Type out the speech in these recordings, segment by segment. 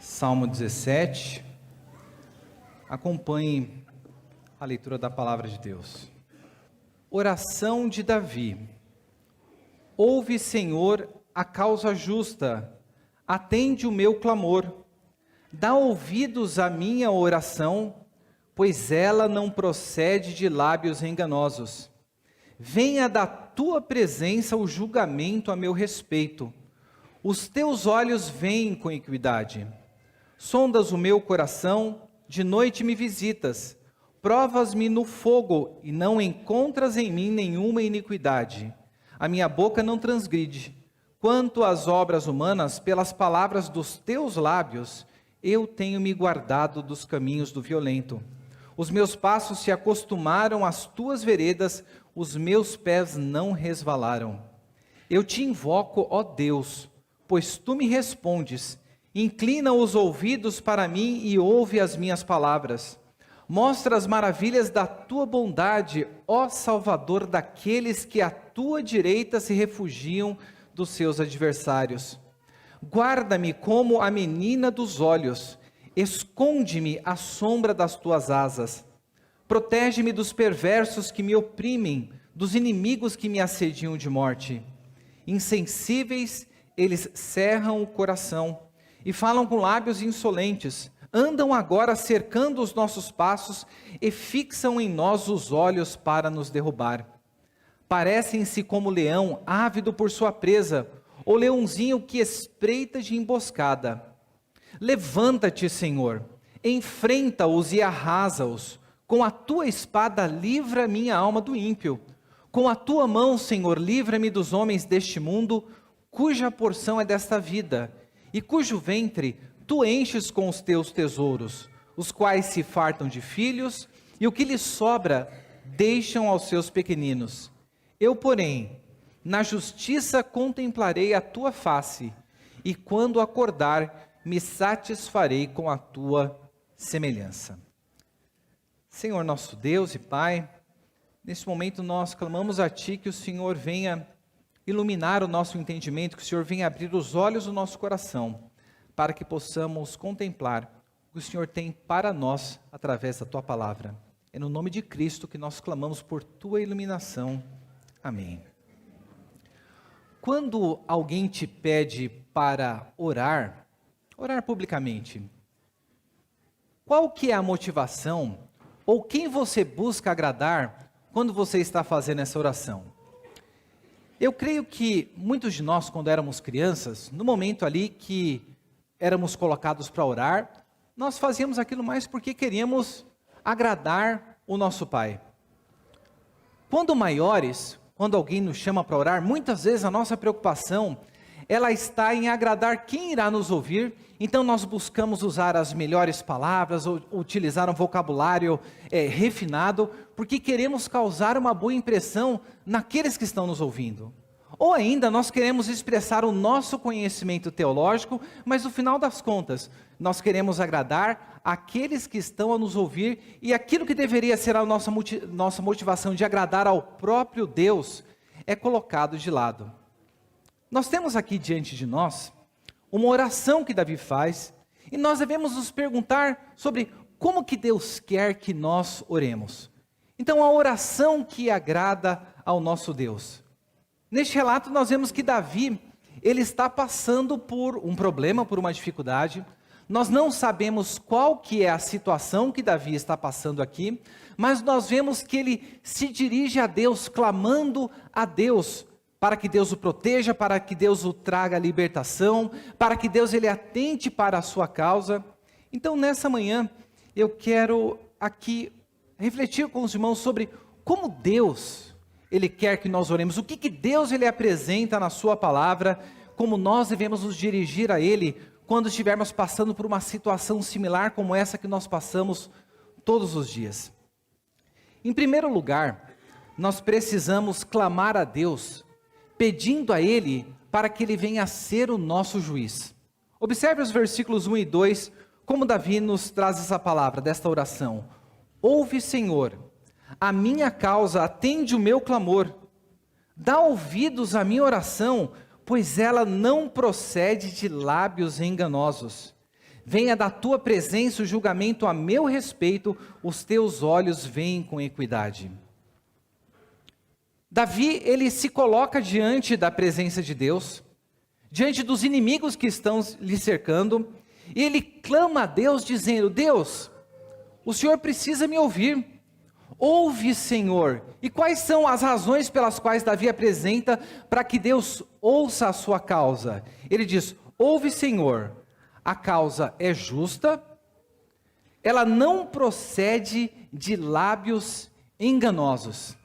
Salmo 17, acompanhe a leitura da palavra de Deus. Oração de Davi. Ouve, Senhor, a causa justa, atende o meu clamor. Dá ouvidos à minha oração, pois ela não procede de lábios enganosos. Venha da tua presença o julgamento a meu respeito. Os teus olhos veem com equidade. Sondas o meu coração, de noite me visitas. Provas-me no fogo e não encontras em mim nenhuma iniquidade. A minha boca não transgride. Quanto às obras humanas, pelas palavras dos teus lábios, eu tenho me guardado dos caminhos do violento. Os meus passos se acostumaram às tuas veredas, os meus pés não resvalaram. Eu te invoco, ó Deus, pois tu me respondes. Inclina os ouvidos para mim e ouve as minhas palavras. Mostra as maravilhas da tua bondade, ó Salvador daqueles que à tua direita se refugiam dos seus adversários. Guarda-me como a menina dos olhos, esconde-me à sombra das tuas asas. Protege-me dos perversos que me oprimem, dos inimigos que me assediam de morte. Insensíveis, eles cerram o coração e falam com lábios insolentes. Andam agora cercando os nossos passos e fixam em nós os olhos para nos derrubar. Parecem-se como leão, ávido por sua presa, ou leãozinho que espreita de emboscada. Levanta-te, Senhor, enfrenta-os e arrasa-os. Com a tua espada livra minha alma do ímpio. Com a tua mão, Senhor, livra-me dos homens deste mundo, cuja porção é desta vida, e cujo ventre tu enches com os teus tesouros, os quais se fartam de filhos, e o que lhes sobra deixam aos seus pequeninos. Eu, porém, na justiça contemplarei a tua face, e quando acordar, me satisfarei com a tua semelhança. Senhor nosso Deus e Pai, nesse momento nós clamamos a Ti que o Senhor venha iluminar o nosso entendimento, que o Senhor venha abrir os olhos do nosso coração, para que possamos contemplar o que o Senhor tem para nós, através da Tua palavra. É no nome de Cristo que nós clamamos por Tua iluminação. Amém. Quando alguém te pede para orar publicamente, qual que é a motivação, ou quem você busca agradar, quando você está fazendo essa oração? Eu creio que muitos de nós, quando éramos crianças, no momento ali que éramos colocados para orar, nós fazíamos aquilo mais porque queríamos agradar o nosso pai. Quando maiores, quando alguém nos chama para orar, muitas vezes a nossa preocupação, ela está em agradar quem irá nos ouvir. Então nós buscamos usar as melhores palavras, ou utilizar um vocabulário refinado, porque queremos causar uma boa impressão naqueles que estão nos ouvindo. Ou ainda nós queremos expressar o nosso conhecimento teológico, mas no final das contas, nós queremos agradar aqueles que estão a nos ouvir, e aquilo que deveria ser a nossa motivação de agradar ao próprio Deus, é colocado de lado. Nós temos aqui diante de nós uma oração que Davi faz, e nós devemos nos perguntar sobre como que Deus quer que nós oremos. Então, a oração que agrada ao nosso Deus. Neste relato nós vemos que Davi, ele está passando por um problema, por uma dificuldade. Nós não sabemos qual que é a situação que Davi está passando aqui, mas nós vemos que ele se dirige a Deus, clamando a Deus, para que Deus o proteja, para que Deus o traga a libertação, para que Deus ele atente para a sua causa. Então nessa manhã eu quero aqui refletir com os irmãos sobre como Deus ele quer que nós oremos, o que Deus ele apresenta na sua palavra, como nós devemos nos dirigir a Ele quando estivermos passando por uma situação similar como essa que nós passamos todos os dias. Em primeiro lugar, nós precisamos clamar a Deus, pedindo a Ele para que Ele venha a ser o nosso juiz. Observe os versículos 1 e 2, como Davi nos traz essa palavra desta oração. Ouve, Senhor, a minha causa, atende o meu clamor. Dá ouvidos à minha oração, pois ela não procede de lábios enganosos. venha da tua presença o julgamento a meu respeito, os teus olhos veem com equidade. Davi, ele se coloca diante da presença de Deus, diante dos inimigos que estão lhe cercando, e ele clama a Deus dizendo: Deus, o Senhor precisa me ouvir. Ouve, Senhor. E quais são as razões pelas quais Davi apresenta para que Deus ouça a sua causa? Ele diz: ouve, Senhor, a causa é justa, ela não procede de lábios enganosos.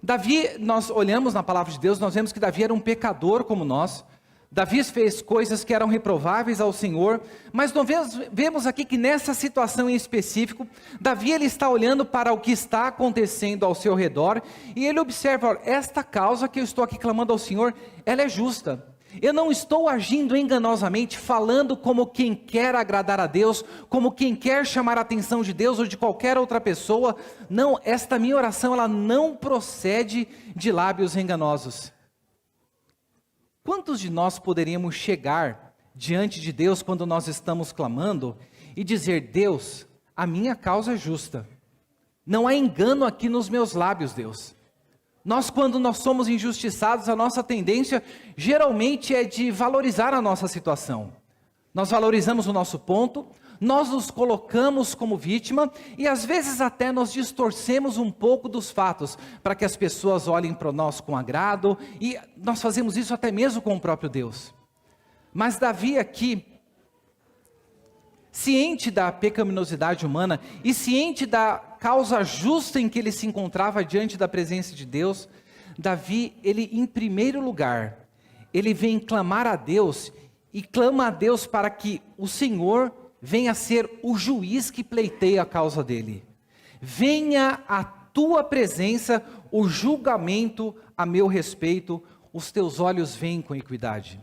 Davi, nós olhamos na palavra de Deus, nós vemos que Davi era um pecador como nós. Davi fez coisas que eram reprováveis ao Senhor, mas nós vemos aqui que nessa situação em específico, Davi ele está olhando para o que está acontecendo ao seu redor, e ele observa: esta causa que eu estou aqui clamando ao Senhor, ela é justa. Eu não estou agindo enganosamente, falando como quem quer agradar a Deus, como quem quer chamar a atenção de Deus ou de qualquer outra pessoa. Não, esta minha oração, ela não procede de lábios enganosos. Quantos de nós poderíamos chegar diante de Deus quando nós estamos clamando e dizer: Deus, a minha causa é justa, não há engano aqui nos meus lábios, Deus. Quando nós somos injustiçados, a nossa tendência geralmente é de valorizar a nossa situação. Nós valorizamos o nosso ponto, nós nos colocamos como vítima e às vezes até nós distorcemos um pouco dos fatos para que as pessoas olhem para nós com agrado, e nós fazemos isso até mesmo com o próprio Deus. Mas Davi aqui, ciente da pecaminosidade humana e ciente da causa justa em que ele se encontrava diante da presença de Deus, Davi, ele em primeiro lugar, ele vem clamar a Deus e clama a Deus para que o Senhor venha ser o juiz que pleiteia a causa dele. Venha à tua presença o julgamento a meu respeito, os teus olhos veem com equidade.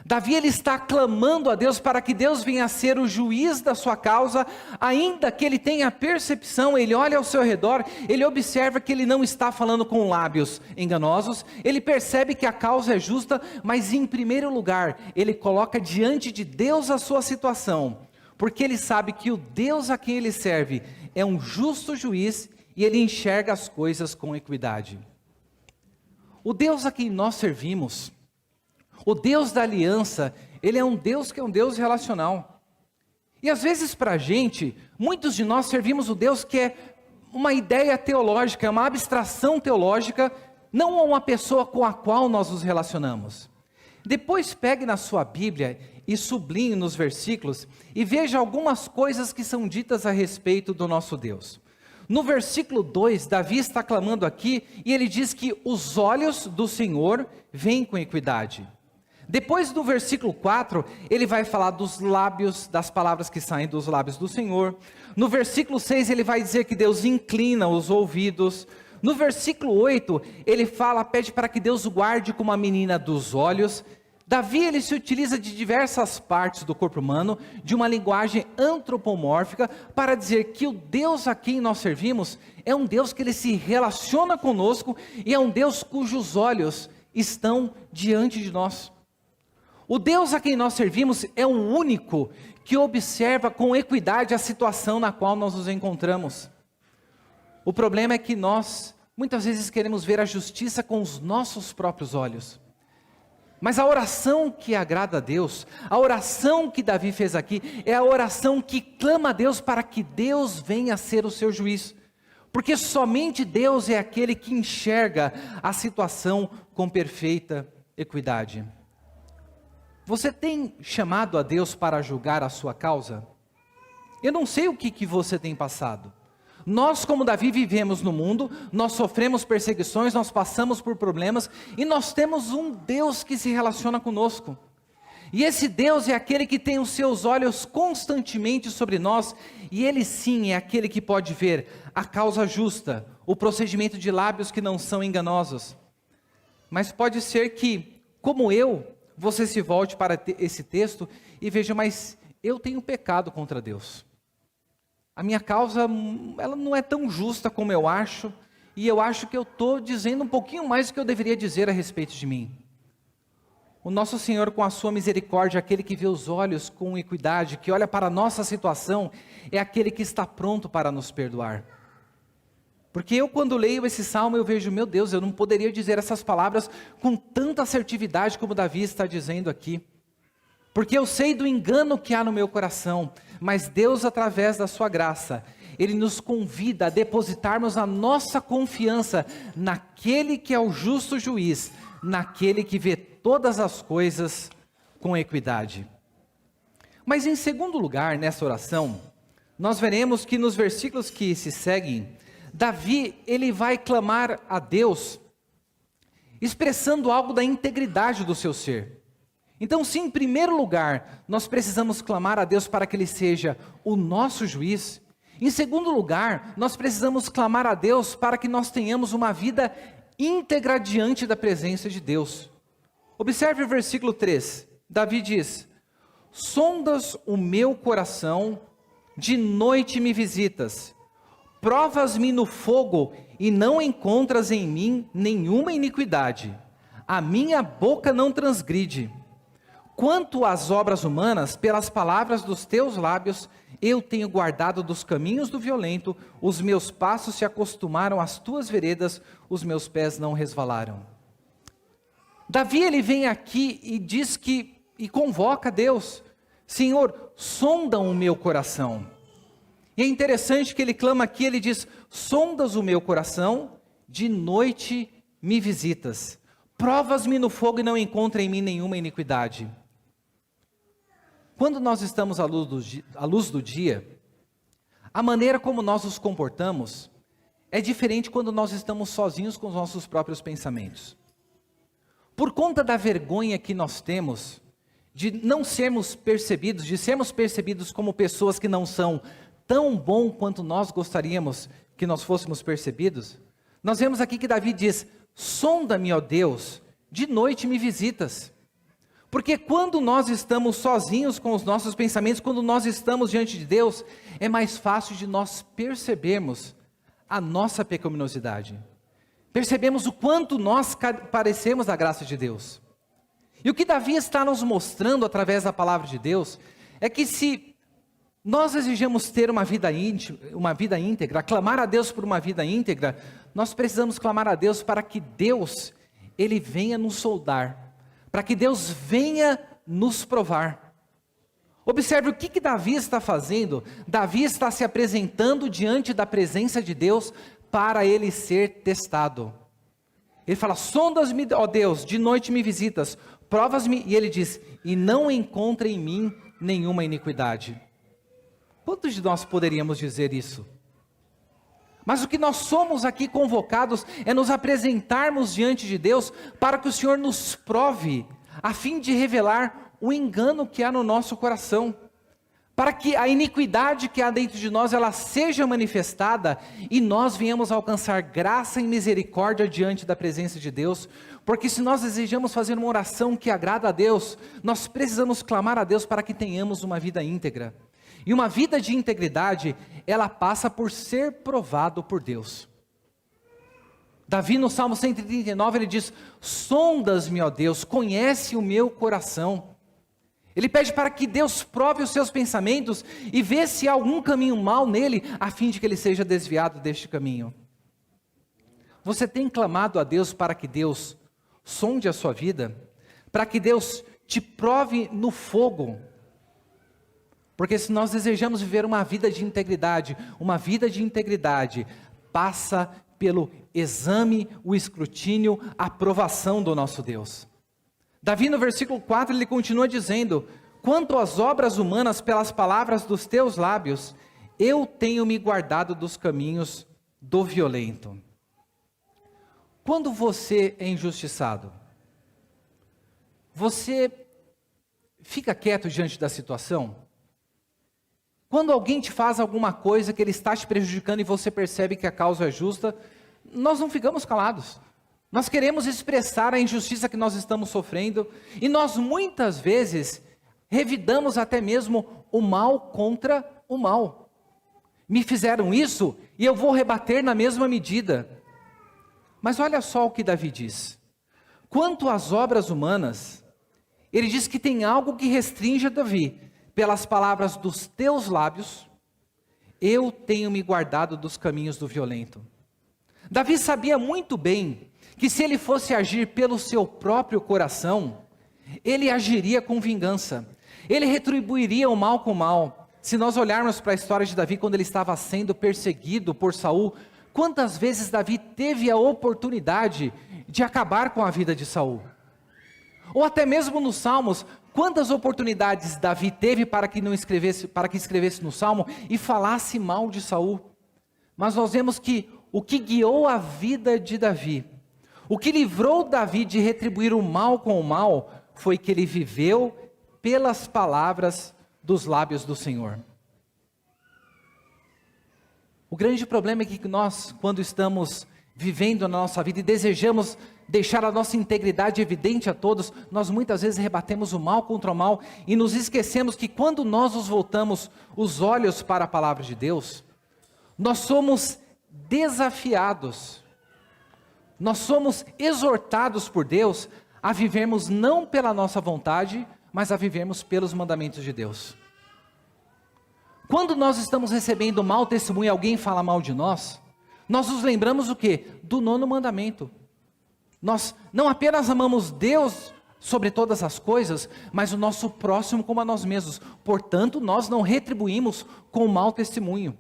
Davi, ele está clamando a Deus para que Deus venha a ser o juiz da sua causa, ainda que ele tenha a percepção, ele olha ao seu redor, ele observa que ele não está falando com lábios enganosos, ele percebe que a causa é justa, mas em primeiro lugar, ele coloca diante de Deus a sua situação, porque ele sabe que o Deus a quem ele serve é um justo juiz e ele enxerga as coisas com equidade. O Deus a quem nós servimos, o Deus da aliança, ele é um Deus que é um Deus relacional. E às vezes para a gente, muitos de nós servimos o Deus que é uma ideia teológica, é uma abstração teológica, não uma pessoa com a qual nós nos relacionamos. Depois pegue na sua Bíblia e sublinhe nos versículos e veja algumas coisas que são ditas a respeito do nosso Deus. No versículo 2, Davi está clamando aqui e ele diz que os olhos do Senhor veem com equidade. Depois do versículo 4, ele vai falar dos lábios, das palavras que saem dos lábios do Senhor. No versículo 6, ele vai dizer que Deus inclina os ouvidos. No versículo 8, ele pede para que Deus o guarde como a menina dos olhos. Davi, ele se utiliza de diversas partes do corpo humano, de uma linguagem antropomórfica, para dizer que o Deus a quem nós servimos é um Deus que ele se relaciona conosco e é um Deus cujos olhos estão diante de nós. O Deus a quem nós servimos é o único que observa com equidade a situação na qual nós nos encontramos. O problema é que nós, muitas vezes, queremos ver a justiça com os nossos próprios olhos. Mas a oração que agrada a Deus, a oração que Davi fez aqui, é a oração que clama a Deus para que Deus venha a ser o seu juiz. Porque somente Deus é aquele que enxerga a situação com perfeita equidade. Você tem chamado a Deus para julgar a sua causa? Eu não sei o que você tem passado. Nós, como Davi, vivemos no mundo, nós sofremos perseguições, nós passamos por problemas, e nós temos um Deus que se relaciona conosco. E esse Deus é aquele que tem os seus olhos constantemente sobre nós, e Ele sim é aquele que pode ver a causa justa, o procedimento de lábios que não são enganosos. Mas pode ser que, como você se volte para esse texto e veja: mas eu tenho pecado contra Deus. A minha causa, ela não é tão justa como eu acho, e eu acho que eu estou dizendo um pouquinho mais do que eu deveria dizer a respeito de mim. O nosso Senhor, com a sua misericórdia, aquele que vê os olhos com equidade, que olha para a nossa situação, é aquele que está pronto para nos perdoar. Porque eu, quando leio esse salmo, eu vejo, meu Deus, eu não poderia dizer essas palavras com tanta assertividade como Davi está dizendo aqui. Porque eu sei do engano que há no meu coração, mas Deus, através da sua graça, Ele nos convida a depositarmos a nossa confiança naquele que é o justo juiz, naquele que vê todas as coisas com equidade. Mas em segundo lugar, nessa oração, nós veremos que nos versículos que se seguem, Davi, ele vai clamar a Deus, expressando algo da integridade do seu ser. Então, sim, em primeiro lugar, nós precisamos clamar a Deus para que Ele seja o nosso juiz. Em segundo lugar, nós precisamos clamar a Deus para que nós tenhamos uma vida íntegra diante da presença de Deus. Observe o versículo 3, Davi diz: sondas o meu coração, de noite me visitas, provas-me no fogo e não encontras em mim nenhuma iniquidade, a minha boca não transgride. Quanto às obras humanas, pelas palavras dos teus lábios, eu tenho guardado dos caminhos do violento, os meus passos se acostumaram às tuas veredas, os meus pés não resvalaram. Davi, ele vem aqui e diz e convoca Deus: Senhor, sonda o meu coração. E é interessante que ele clama aqui, ele diz: sondas o meu coração, de noite me visitas, provas-me no fogo e não encontra em mim nenhuma iniquidade. Quando nós estamos à luz do dia, a maneira como nós nos comportamos é diferente quando nós estamos sozinhos com os nossos próprios pensamentos. Por conta da vergonha que nós temos de não sermos percebidos, de sermos percebidos como pessoas que não são tão bom quanto nós gostaríamos que nós fôssemos percebidos, nós vemos aqui que Davi diz: sonda-me, ó Deus, de noite me visitas. Porque quando nós estamos sozinhos com os nossos pensamentos, quando nós estamos diante de Deus, é mais fácil de nós percebermos a nossa pecaminosidade. Percebemos o quanto nós carecemos da graça de Deus. E o que Davi está nos mostrando através da palavra de Deus, é que se nós desejamos ter uma vida íntegra, clamar a Deus por uma vida íntegra, nós precisamos clamar a Deus para que Deus, Ele venha nos soldar, para que Deus venha nos provar. Observe o que Davi está fazendo. Davi está se apresentando diante da presença de Deus para ele ser testado. Ele fala: sondas-me, ó Deus, de noite me visitas, provas-me, e ele diz: e não encontra em mim nenhuma iniquidade. Quantos de nós poderíamos dizer isso? Mas o que nós somos aqui convocados é nos apresentarmos diante de Deus para que o Senhor nos prove, a fim de revelar o engano que há no nosso coração, para que a iniquidade que há dentro de nós, ela seja manifestada e nós venhamos a alcançar graça e misericórdia diante da presença de Deus, porque se nós desejamos fazer uma oração que agrada a Deus, nós precisamos clamar a Deus para que tenhamos uma vida íntegra. E uma vida de integridade, ela passa por ser provado por Deus. Davi no Salmo 139, ele diz: sondas-me, ó Deus, conhece o meu coração. Ele pede para que Deus prove os seus pensamentos e vê se há algum caminho mau nele, a fim de que ele seja desviado deste caminho. Você tem clamado a Deus para que Deus sonde a sua vida? Para que Deus te prove no fogo? Porque se nós desejamos viver uma vida de integridade passa pelo exame, o escrutínio, a aprovação do nosso Deus. Davi no versículo 4, ele continua dizendo: quanto às obras humanas, pelas palavras dos teus lábios, eu tenho me guardado dos caminhos do violento. Quando você é injustiçado, você fica quieto diante da situação? Quando alguém te faz alguma coisa que ele está te prejudicando e você percebe que a causa é justa, nós não ficamos calados. Nós queremos expressar a injustiça que nós estamos sofrendo e nós muitas vezes revidamos até mesmo o mal contra o mal. Me fizeram isso e eu vou rebater na mesma medida. Mas olha só o que Davi diz: quanto às obras humanas, ele diz que tem algo que restringe a Davi. Pelas palavras dos teus lábios, eu tenho me guardado dos caminhos do violento. Davi sabia muito bem que se ele fosse agir pelo seu próprio coração, ele agiria com vingança. Ele retribuiria o mal com o mal. Se nós olharmos para a história de Davi, quando ele estava sendo perseguido por Saul, quantas vezes Davi teve a oportunidade de acabar com a vida de Saul? Ou até mesmo nos Salmos, quantas oportunidades Davi teve para que escrevesse no Salmo e falasse mal de Saul? Mas nós vemos que o que guiou a vida de Davi, o que livrou Davi de retribuir o mal com o mal, foi que ele viveu pelas palavras dos lábios do Senhor. O grande problema é que nós, quando estamos vivendo na nossa vida e desejamos deixar a nossa integridade evidente a todos, nós muitas vezes rebatemos o mal contra o mal e nos esquecemos que quando nós nos voltamos os olhos para a palavra de Deus, nós somos desafiados, nós somos exortados por Deus a vivermos não pela nossa vontade, mas a vivermos pelos mandamentos de Deus. Quando nós estamos recebendo mau testemunho e alguém fala mal de nós nos lembramos o quê? Do 9º mandamento. Nós não apenas amamos Deus sobre todas as coisas, mas o nosso próximo como a nós mesmos. Portanto, nós não retribuímos com mau testemunho.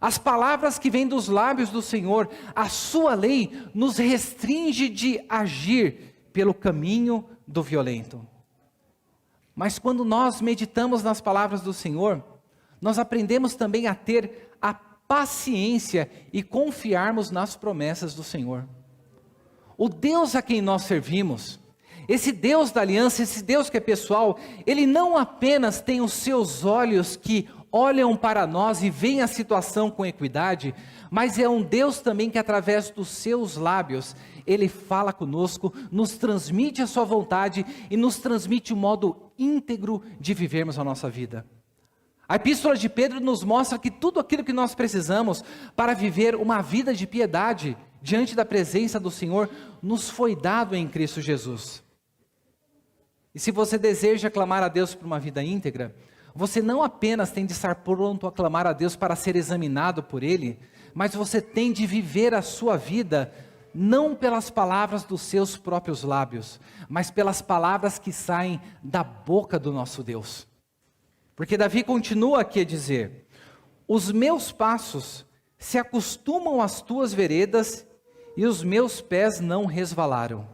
As palavras que vêm dos lábios do Senhor, a sua lei, nos restringe de agir pelo caminho do violento. Mas quando nós meditamos nas palavras do Senhor, nós aprendemos também a ter a paciência e confiarmos nas promessas do Senhor. O Deus a quem nós servimos, esse Deus da aliança, esse Deus que é pessoal, Ele não apenas tem os seus olhos que olham para nós e veem a situação com equidade, mas é um Deus também que através dos seus lábios, Ele fala conosco, nos transmite a sua vontade e nos transmite o modo íntegro de vivermos a nossa vida. A epístola de Pedro nos mostra que tudo aquilo que nós precisamos para viver uma vida de piedade diante da presença do Senhor, nos foi dado em Cristo Jesus. E se você deseja clamar a Deus por uma vida íntegra, você não apenas tem de estar pronto a clamar a Deus para ser examinado por Ele, mas você tem de viver a sua vida não pelas palavras dos seus próprios lábios, mas pelas palavras que saem da boca do nosso Deus. Porque Davi continua aqui a dizer: os meus passos se acostumam às tuas veredas e os meus pés não resvalaram.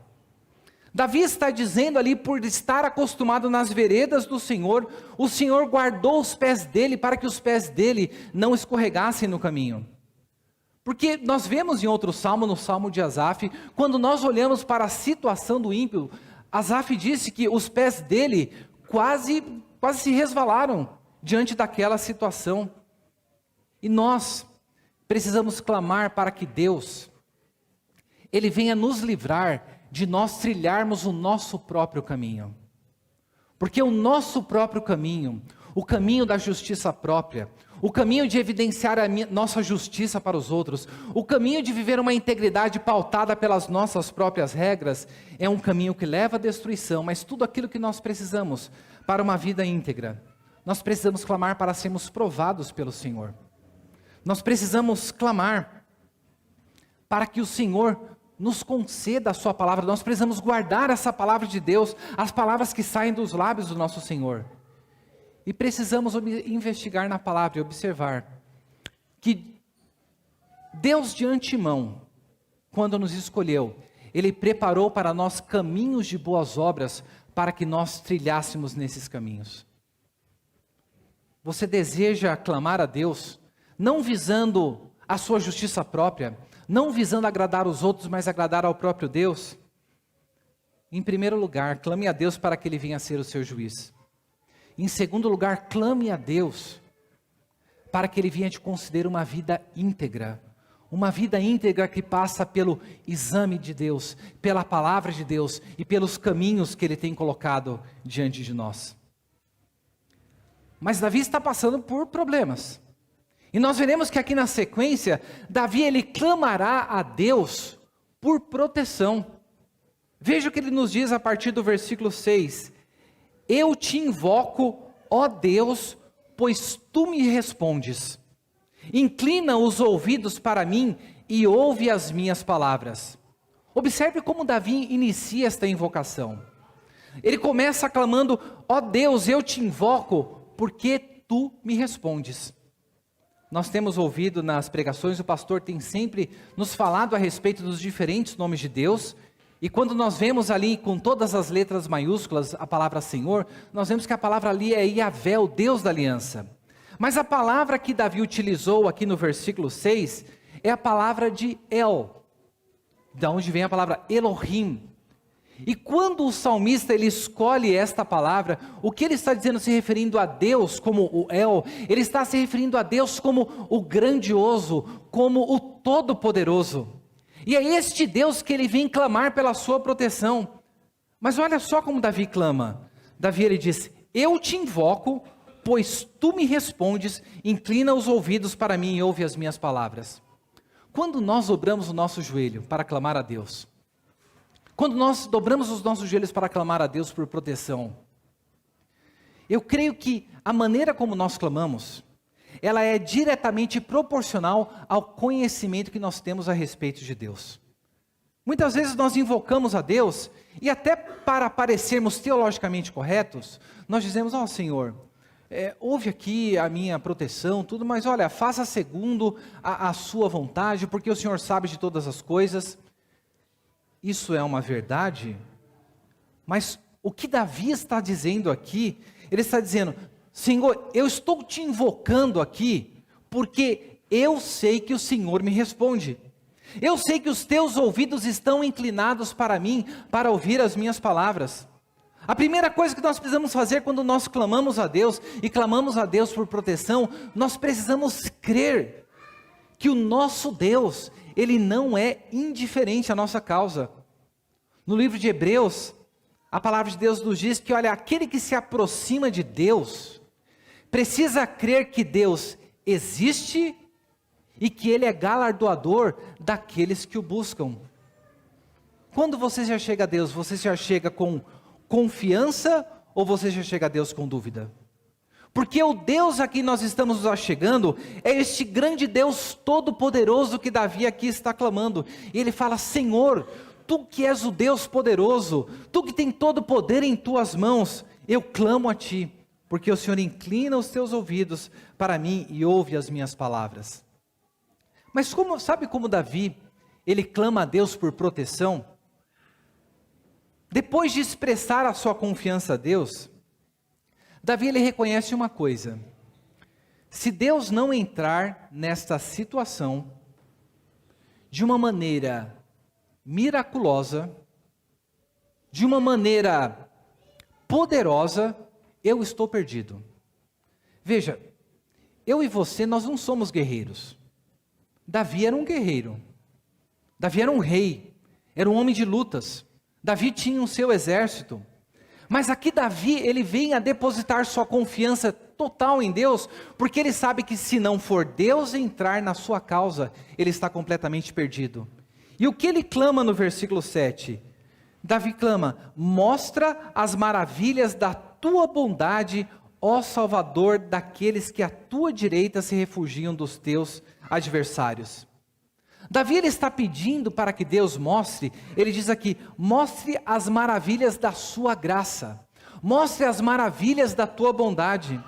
Davi está dizendo ali, por estar acostumado nas veredas do Senhor, o Senhor guardou os pés dele para que os pés dele não escorregassem no caminho. Porque nós vemos em outro salmo, no salmo de Asaf, quando nós olhamos para a situação do ímpio, Asaf disse que os pés dele quase se resvalaram diante daquela situação. E nós precisamos clamar para que Deus, Ele venha nos livrar de nós trilharmos o nosso próprio caminho. Porque o nosso próprio caminho, o caminho da justiça própria, o caminho de evidenciar a nossa justiça para os outros, o caminho de viver uma integridade pautada pelas nossas próprias regras, é um caminho que leva à destruição. Mas tudo aquilo que nós precisamos para uma vida íntegra, nós precisamos clamar para sermos provados pelo Senhor. Nós precisamos clamar para que o Senhor nos conceda a sua palavra. Nós precisamos guardar essa palavra de Deus, as palavras que saem dos lábios do nosso Senhor. E precisamos investigar na palavra e observar que Deus de antemão, quando nos escolheu, Ele preparou para nós caminhos de boas obras para que nós trilhássemos nesses caminhos. Você deseja clamar a Deus, não visando a sua justiça própria, não visando agradar os outros, mas agradar ao próprio Deus? Em primeiro lugar, clame a Deus para que Ele venha ser o seu juiz. Em segundo lugar, clame a Deus para que Ele venha te conceder uma vida íntegra que passa pelo exame de Deus, pela palavra de Deus e pelos caminhos que Ele tem colocado diante de nós. Mas Davi está passando por problemas. E nós veremos que aqui na sequência, Davi ele clamará a Deus por proteção. Veja o que ele nos diz a partir do versículo 6. eu te invoco, ó Deus, pois tu me respondes. Inclina os ouvidos para mim e ouve as minhas palavras. Observe como Davi inicia esta invocação. Ele começa clamando, ó Deus, eu te invoco, porque tu me respondes. Nós temos ouvido nas pregações, o pastor tem sempre nos falado a respeito dos diferentes nomes de Deus, e quando nós vemos ali com todas as letras maiúsculas a palavra Senhor, nós vemos que a palavra ali é Yahvé, o Deus da aliança. Mas a palavra que Davi utilizou aqui no versículo 6 é a palavra de El, da onde vem a palavra Elohim. E quando o salmista ele escolhe esta palavra, o que ele está dizendo, se referindo a Deus como o El, ele está se referindo a Deus como o grandioso, como o todo-poderoso. E é este Deus que ele vem clamar pela sua proteção. Mas olha só como Davi clama. Davi ele diz, eu te invoco, pois tu me respondes, inclina os ouvidos para mim e ouve as minhas palavras. Quando nós dobramos o nosso joelho para clamar a Deus, quando nós dobramos os nossos joelhos para clamar a Deus por proteção, eu creio que a maneira como nós clamamos, ela é diretamente proporcional ao conhecimento que nós temos a respeito de Deus. Muitas vezes nós invocamos a Deus, e até para parecermos teologicamente corretos, nós dizemos, ó Senhor, ouve aqui a minha proteção, tudo, mas olha, faça segundo a sua vontade, porque o Senhor sabe de todas as coisas. Isso é uma verdade, mas o que Davi está dizendo aqui, ele está dizendo, Senhor, eu estou te invocando aqui, porque eu sei que o Senhor me responde. Eu sei que os teus ouvidos estão inclinados para mim, para ouvir as minhas palavras. A primeira coisa que nós precisamos fazer quando nós clamamos a Deus, e clamamos a Deus por proteção, nós precisamos crer que o nosso Deus, Ele não é indiferente à nossa causa. No livro de Hebreus, a palavra de Deus nos diz que, olha, aquele que se aproxima de Deus, precisa crer que Deus existe e que Ele é galardoador daqueles que o buscam. Quando você já chega a Deus, você já chega com confiança ou você já chega a Deus com dúvida? Porque o Deus a quem nós estamos nos chegando é este grande Deus todo-poderoso que Davi aqui está clamando. E ele fala, Senhor, tu que és o Deus poderoso, tu que tem todo o poder em tuas mãos, eu clamo a ti, porque o Senhor inclina os teus ouvidos para mim e ouve as minhas palavras. Mas sabe como Davi, ele clama a Deus por proteção? Depois de expressar a sua confiança a Deus, Davi ele reconhece uma coisa: se Deus não entrar nesta situação de uma maneira miraculosa, de uma maneira poderosa, eu estou perdido. Veja, eu e você, nós não somos guerreiros. Davi era um guerreiro. Davi era um rei, era um homem de lutas. Davi tinha o seu exército. Mas aqui Davi, ele vem a depositar sua confiança total em Deus, porque ele sabe que se não for Deus entrar na sua causa, ele está completamente perdido. E o que ele clama no versículo 7? Davi clama, mostra as maravilhas da tua bondade, ó Salvador daqueles que à tua direita se refugiam dos teus adversários. Davi ele está pedindo para que Deus mostre, ele diz aqui, mostre as maravilhas da sua graça, mostre as maravilhas da tua bondade.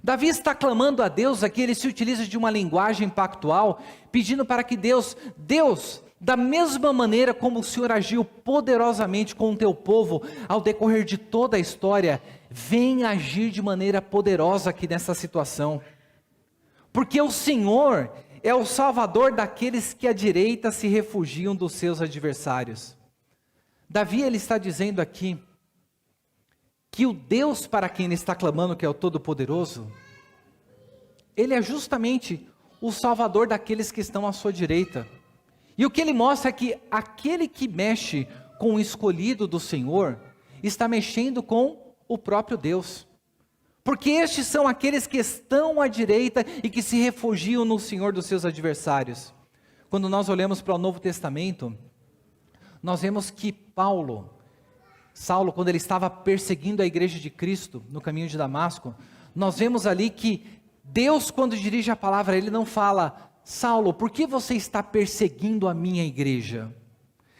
Davi está clamando a Deus aqui, ele se utiliza de uma linguagem pactual, pedindo para que Deus, da mesma maneira como o Senhor agiu poderosamente com o teu povo, ao decorrer de toda a história, vem agir de maneira poderosa aqui nessa situação. Porque o Senhor é o Salvador daqueles que à direita se refugiam dos seus adversários. Davi ele está dizendo aqui, que o Deus para quem ele está clamando, que é o Todo-Poderoso, ele é justamente o Salvador daqueles que estão à sua direita. E o que ele mostra é que aquele que mexe com o escolhido do Senhor, está mexendo com o próprio Deus. Porque estes são aqueles que estão à direita e que se refugiam no Senhor dos seus adversários. Quando nós olhamos para o Novo Testamento, nós vemos que Paulo, Saulo, quando ele estava perseguindo a igreja de Cristo no caminho de Damasco, nós vemos ali que Deus, quando dirige a palavra, ele não fala: Saulo, por que você está perseguindo a minha igreja?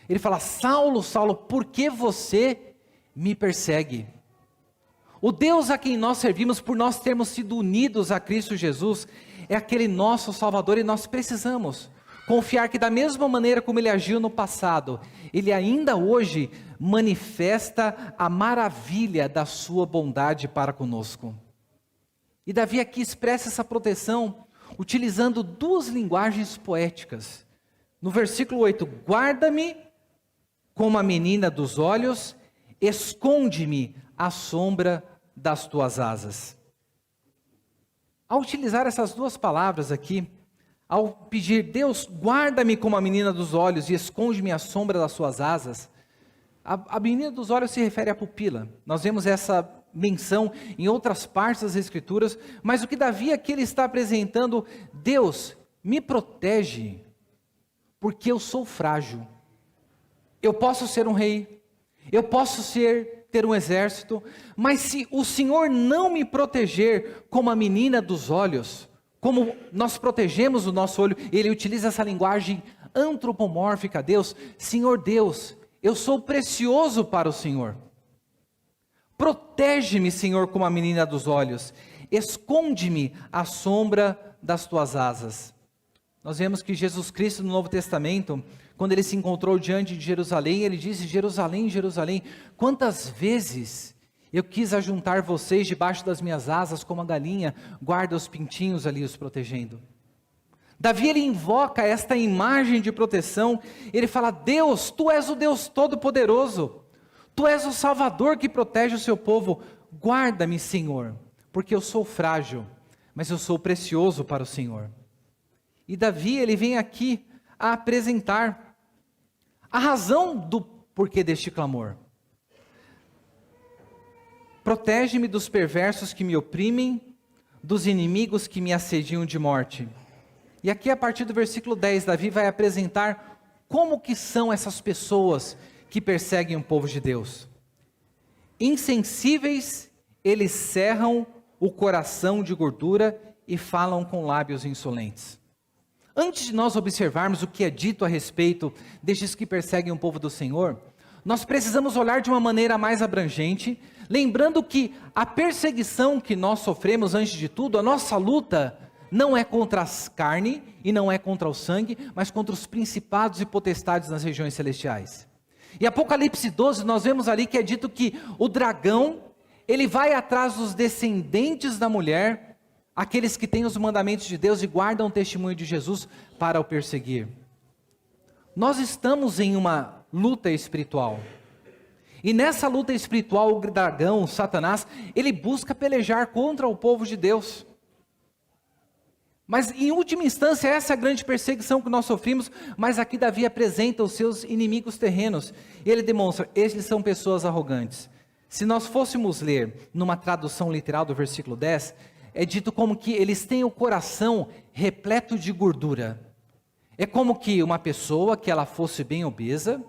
Ele fala: Saulo, Saulo, por que você me persegue? O Deus a quem nós servimos, por nós termos sido unidos a Cristo Jesus, é aquele nosso Salvador, e nós precisamos confiar que da mesma maneira como Ele agiu no passado, Ele ainda hoje manifesta a maravilha da sua bondade para conosco. E Davi aqui expressa essa proteção utilizando duas linguagens poéticas. No versículo 8, guarda-me como a menina dos olhos, esconde-me à sombra das tuas asas. Ao utilizar essas duas palavras aqui, ao pedir: Deus, guarda-me como a menina dos olhos e esconde-me à sombra das suas asas, a menina dos olhos se refere à pupila. Nós vemos essa menção em outras partes das Escrituras, mas o que Davi aqui ele está apresentando: Deus, me protege, porque eu sou frágil. Eu posso ser um rei, eu posso ter um exército, mas se o Senhor não me proteger como a menina dos olhos, como nós protegemos o nosso olho, ele utiliza essa linguagem antropomórfica a Deus: Senhor Deus, eu sou precioso para o Senhor. Protege-me, Senhor, como a menina dos olhos, esconde-me à sombra das tuas asas. Nós vemos que Jesus Cristo no Novo Testamento, quando ele se encontrou diante de Jerusalém, ele disse: Jerusalém, Jerusalém, quantas vezes eu quis ajuntar vocês debaixo das minhas asas, como a galinha guarda os pintinhos ali os protegendo. Davi ele invoca esta imagem de proteção, ele fala: Deus, Tu és o Deus Todo-Poderoso, Tu és o Salvador que protege o seu povo, guarda-me, Senhor, porque eu sou frágil, mas eu sou precioso para o Senhor. E Davi ele vem aqui a apresentar a razão do porquê deste clamor. Protege-me dos perversos que me oprimem, dos inimigos que me assediam de morte. E aqui a partir do versículo 10, Davi vai apresentar como que são essas pessoas que perseguem o povo de Deus. Insensíveis, eles cerram o coração de gordura e falam com lábios insolentes. Antes de nós observarmos o que é dito a respeito destes que perseguem o povo do Senhor, nós precisamos olhar de uma maneira mais abrangente, lembrando que a perseguição que nós sofremos, antes de tudo, a nossa luta não é contra a carne e não é contra o sangue, mas contra os principados e potestades nas regiões celestiais. Em Apocalipse 12, nós vemos ali que é dito que o dragão, ele vai atrás dos descendentes da mulher, aqueles que têm os mandamentos de Deus e guardam o testemunho de Jesus, para o perseguir. Nós estamos em uma luta espiritual. E nessa luta espiritual, o dragão, o Satanás, ele busca pelejar contra o povo de Deus. Mas em última instância, essa é a grande perseguição que nós sofrimos, mas aqui Davi apresenta os seus inimigos terrenos. E ele demonstra: eles são pessoas arrogantes. Se nós fôssemos ler numa tradução literal do versículo 10, é dito como que eles têm o coração repleto de gordura. É como que uma pessoa que ela fosse bem obesa,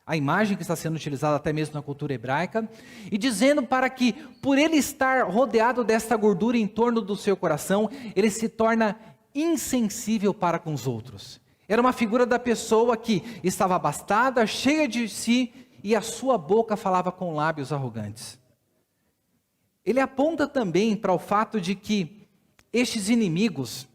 a imagem que está sendo utilizada até mesmo na cultura hebraica, e dizendo para que, por ele estar rodeado desta gordura em torno do seu coração, ele se torna insensível para com os outros. Era uma figura da pessoa que estava abastada, cheia de si, e a sua boca falava com lábios arrogantes. Ele aponta também para o fato de que estes inimigos,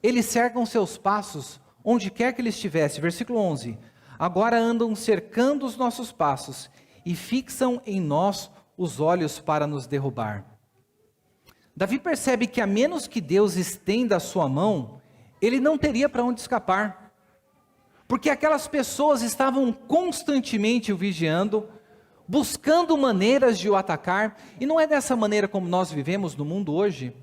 eles cercam seus passos onde quer que ele estivesse. Versículo 11, agora andam cercando os nossos passos e fixam em nós os olhos para nos derrubar. Davi percebe que a menos que Deus estenda a sua mão, ele não teria para onde escapar. Porque aquelas pessoas estavam constantemente o vigiando, buscando maneiras de o atacar, e não é dessa maneira como nós vivemos no mundo hoje.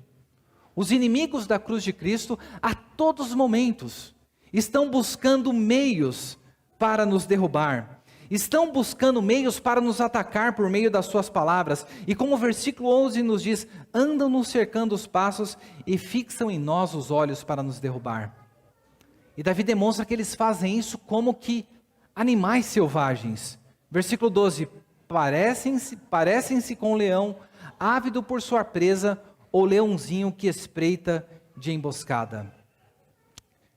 Os inimigos da cruz de Cristo, a todos os momentos, estão buscando meios para nos derrubar, estão buscando meios para nos atacar por meio das suas palavras, e como o versículo 11 nos diz, andam nos cercando os passos e fixam em nós os olhos para nos derrubar. E Davi demonstra que eles fazem isso como que animais selvagens. Versículo 12, parecem-se com o leão, ávido por sua presa, ou leãozinho que espreita de emboscada.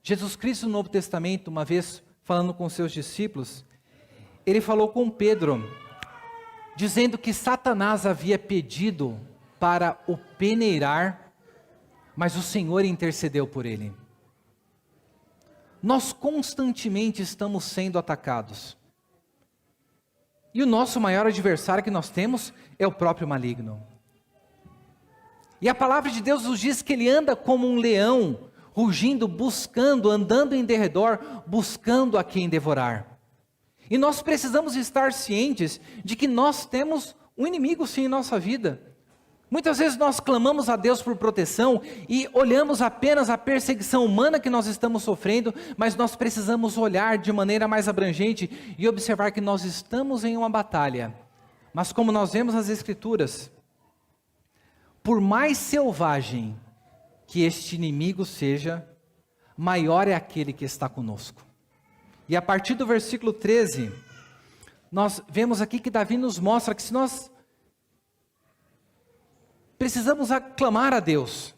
Jesus Cristo no Novo Testamento, uma vez falando com seus discípulos, ele falou com Pedro, dizendo que Satanás havia pedido para o peneirar, mas o Senhor intercedeu por ele. Nós constantemente estamos sendo atacados. E o nosso maior adversário que nós temos é o próprio maligno. E a palavra de Deus nos diz que ele anda como um leão, rugindo, buscando, andando em derredor, buscando a quem devorar. E nós precisamos estar cientes de que nós temos um inimigo sim em nossa vida. Muitas vezes nós clamamos a Deus por proteção e olhamos apenas a perseguição humana que nós estamos sofrendo, mas nós precisamos olhar de maneira mais abrangente e observar que nós estamos em uma batalha. Mas como nós vemos nas Escrituras, por mais selvagem que este inimigo seja, maior é aquele que está conosco. E a partir do versículo 13, nós vemos aqui que Davi nos mostra que se nós precisamos clamar a Deus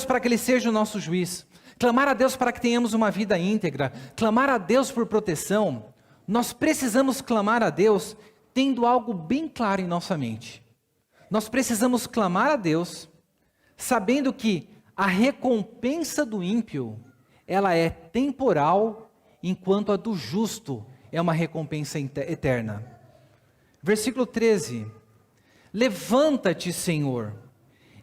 para que Ele seja o nosso juiz, clamar a Deus para que tenhamos uma vida íntegra, clamar a Deus por proteção, nós precisamos clamar a Deus tendo algo bem claro em nossa mente. Nós precisamos clamar a Deus, sabendo que a recompensa do ímpio, ela é temporal, enquanto a do justo é uma recompensa eterna. Versículo 13. Levanta-te, Senhor,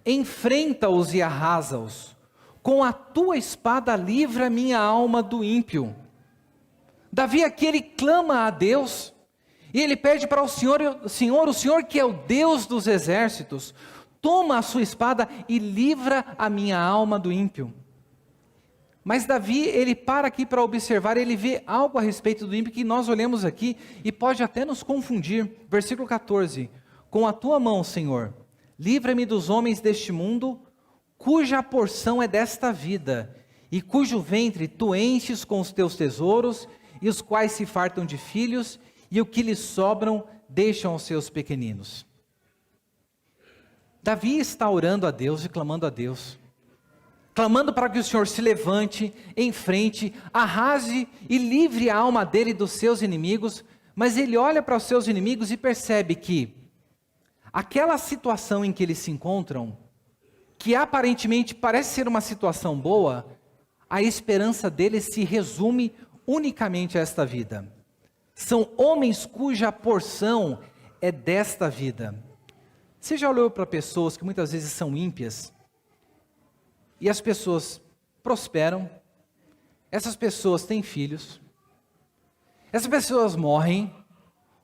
enfrenta-os e arrasa-os, com a tua espada livra minha alma do ímpio. Davi aqui ele clama a Deus, e ele pede para o Senhor, o Senhor que é o Deus dos exércitos, toma a sua espada e livra a minha alma do ímpio. Mas Davi, ele para aqui para observar, ele vê algo a respeito do ímpio que nós olhamos aqui e pode até nos confundir. Versículo 14. Com a tua mão, Senhor, livra-me dos homens deste mundo, cuja porção é desta vida, e cujo ventre tu enches com os teus tesouros, e os quais se fartam de filhos, e o que lhes sobram deixam aos seus pequeninos. Davi está orando a Deus e clamando a Deus, clamando para que o Senhor se levante, enfrente, arrase e livre a alma dele dos seus inimigos, mas ele olha para os seus inimigos e percebe que aquela situação em que eles se encontram, que aparentemente parece ser uma situação boa, a esperança deles se resume unicamente a esta vida. São homens cuja porção é desta vida. Você já olhou para pessoas que muitas vezes são ímpias, e as pessoas prosperam, essas pessoas têm filhos, essas pessoas morrem,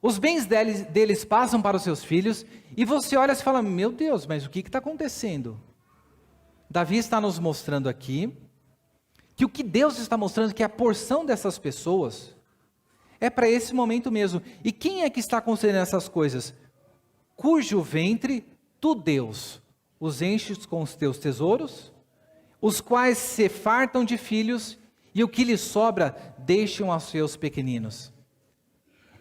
os bens deles passam para os seus filhos, e você olha e fala, meu Deus, mas o que está acontecendo? Davi está nos mostrando aqui, que o que Deus está mostrando, que a porção dessas pessoas, é para esse momento mesmo. E quem é que está concedendo essas coisas? Cujo ventre, tu Deus, os enches com os teus tesouros, os quais se fartam de filhos, e o que lhes sobra, deixam aos seus pequeninos.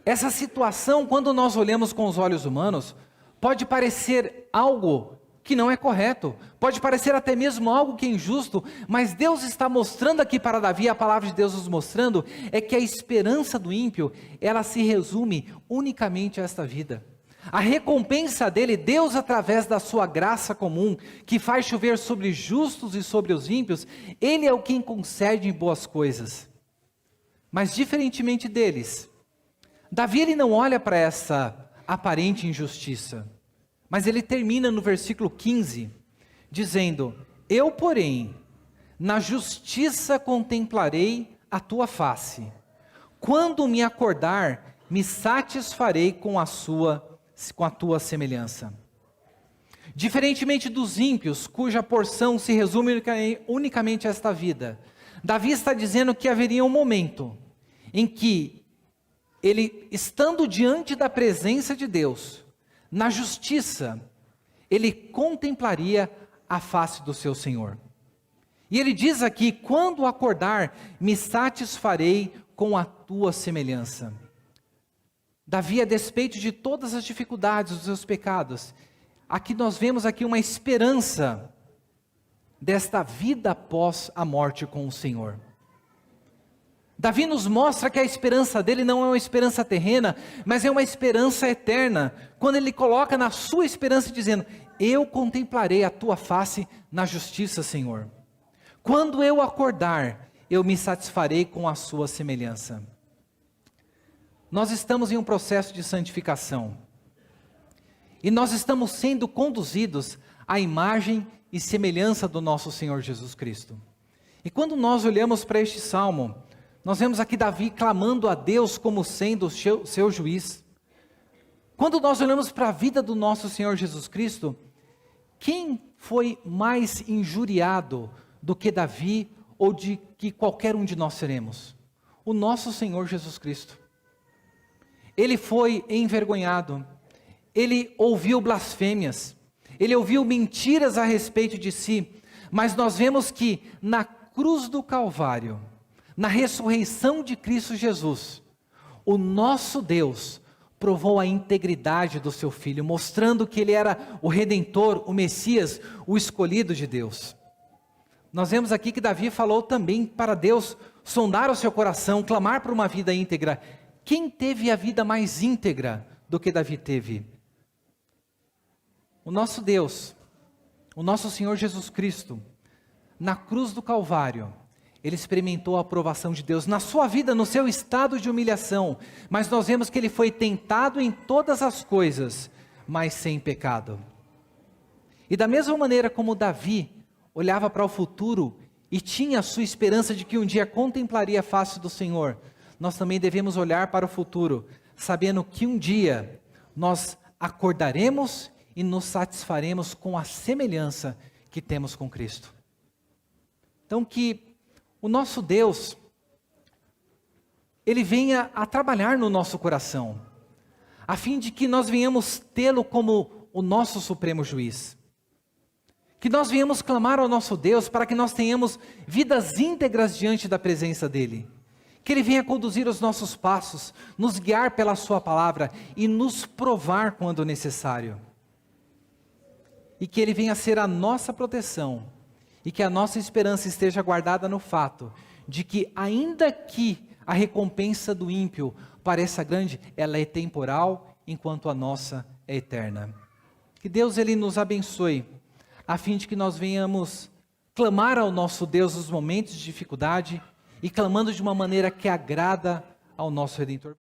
Essa situação, quando nós olhamos com os olhos humanos, pode parecer algo que não é correto, pode parecer até mesmo algo que é injusto, mas Deus está mostrando aqui para Davi, a palavra de Deus nos mostrando, é que a esperança do ímpio, ela se resume unicamente a esta vida. A recompensa dele, Deus através da sua graça comum, que faz chover sobre justos e sobre os ímpios, ele é o quem concede boas coisas. Mas diferentemente deles, Davi ele não olha para essa aparente injustiça, mas ele termina no versículo 15, dizendo, eu porém, na justiça contemplarei a tua face, quando me acordar, me satisfarei com a tua semelhança. Diferentemente dos ímpios, cuja porção se resume unicamente a esta vida, Davi está dizendo que haveria um momento, em que ele, estando diante da presença de Deus, na justiça, ele contemplaria a face do seu Senhor. E ele diz aqui, quando acordar, me satisfarei com a tua semelhança. Davi, a despeito de todas as dificuldades, dos seus pecados, aqui nós vemos aqui uma esperança desta vida após a morte com o Senhor. Davi nos mostra que a esperança dele não é uma esperança terrena, mas é uma esperança eterna, quando ele coloca na sua esperança dizendo: eu contemplarei a tua face na justiça, Senhor. Quando eu acordar, eu me satisfarei com a sua semelhança. Nós estamos em um processo de santificação, e nós estamos sendo conduzidos à imagem e semelhança do nosso Senhor Jesus Cristo. E quando nós olhamos para este salmo, nós vemos aqui Davi clamando a Deus como sendo o seu juiz. Quando nós olhamos para a vida do nosso Senhor Jesus Cristo, quem foi mais injuriado do que Davi ou de que qualquer um de nós seremos? O nosso Senhor Jesus Cristo. Ele foi envergonhado, ele ouviu blasfêmias, ele ouviu mentiras a respeito de si, mas nós vemos que na cruz do Calvário, na ressurreição de Cristo Jesus, o nosso Deus provou a integridade do seu Filho, mostrando que ele era o Redentor, o Messias, o escolhido de Deus. Nós vemos aqui que Davi falou também para Deus sondar o seu coração, clamar por uma vida íntegra. Quem teve a vida mais íntegra do que Davi teve? O nosso Deus, o nosso Senhor Jesus Cristo, na cruz do Calvário, ele experimentou a aprovação de Deus na sua vida, no seu estado de humilhação, mas nós vemos que ele foi tentado em todas as coisas, mas sem pecado. E da mesma maneira como Davi olhava para o futuro e tinha a sua esperança de que um dia contemplaria a face do Senhor, nós também devemos olhar para o futuro, sabendo que um dia nós acordaremos e nos satisfaremos com a semelhança que temos com Cristo. Então que o nosso Deus, ele venha a trabalhar no nosso coração, a fim de que nós venhamos tê-lo como o nosso supremo juiz. Que nós venhamos clamar ao nosso Deus para que nós tenhamos vidas íntegras diante da presença dEle. Que Ele venha conduzir os nossos passos, nos guiar pela Sua palavra e nos provar quando necessário. E que Ele venha ser a nossa proteção e que a nossa esperança esteja guardada no fato de que, ainda que a recompensa do ímpio pareça grande, ela é temporal, enquanto a nossa é eterna. Que Deus Ele nos abençoe, a fim de que nós venhamos clamar ao nosso Deus nos momentos de dificuldade e clamando de uma maneira que agrada ao nosso Redentor.